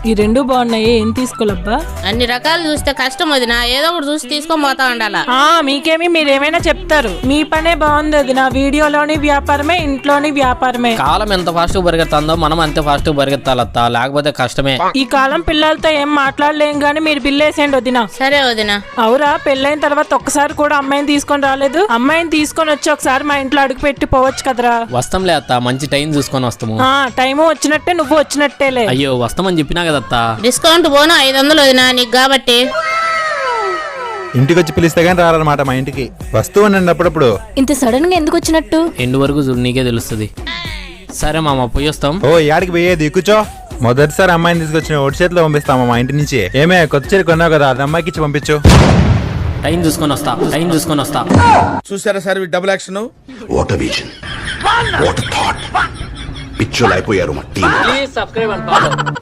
ఈ రెండు బాగున్నాయి, ఏం తీసుకోలబ్బా? అన్ని రకాలు చూస్తే కష్టం వదినా, ఏదో ఒకటి చూసి తీసుకొని పోతా ఉండాలా. మీకేమి మీరేమైనా చెప్తారు, మీ పనే బాగుంది వదినా. వీడియోలోని వ్యాపారమే, ఇంట్లోని వ్యాపారమే. కాలం ఎంత ఫాస్ట్ పరిగెత్తాందో మనం అంతే ఫాస్ట్ పరిగెత్తాలత్తా, లేకపోతే కష్టమే. ఈ కాలం పిల్లలతో ఏం మాట్లాడలేం గానీ మీరు బిల్లేసేయండి వదినా. సరే వదినా. అవురా, పెళ్ళైన తర్వాత ఒక్కసారి కూడా అమ్మాయిని తీసుకొని రాలేదు? అమ్మాయిని తీసుకొని వచ్చి ఒకసారి మా ఇంట్లో అడుగు పెట్టి పోవచ్చు కదరా. వస్తాంలే అత్త, మంచి టైం చూసుకొని వస్తాము. టైము వచ్చినట్టే, నువ్వు వచ్చినట్టేలే. అయ్యో వస్తామని చెప్పినా కదత్తా. డిస్కౌంట్ పోను 500 వదినా నీకు కాబట్టి. ఇంటికి వచ్చి పిలిస్తే గానీ రారన్నమాట మా ఇంటికి. వస్తూ ఉండండి అప్పుడప్పుడు. ఇంత సడన్ గా ఎందుకు వచ్చినట్టు? ఎండు వరకు చూడు, నీకే తెలుస్తుంది. సరే మామ, పోయి వస్తాం. ఓ యాడికి పోయేది, కూర్చో. మొదటిసారి అమ్మాయిని తీసుకొచ్చిన ఒడి చేతిలో పంపిస్తామా మా ఇంటి నుంచి. ఏమే కొత్త చీర కొన్నావు కదా, అది అమ్మాయికి ఇచ్చి పంపించు. టైం చూసుకొని వస్తా. చూసారా sir double action. What vision, what thought. పిచ్చోలు అయిపోయారు మా team. Please subscribe and follow.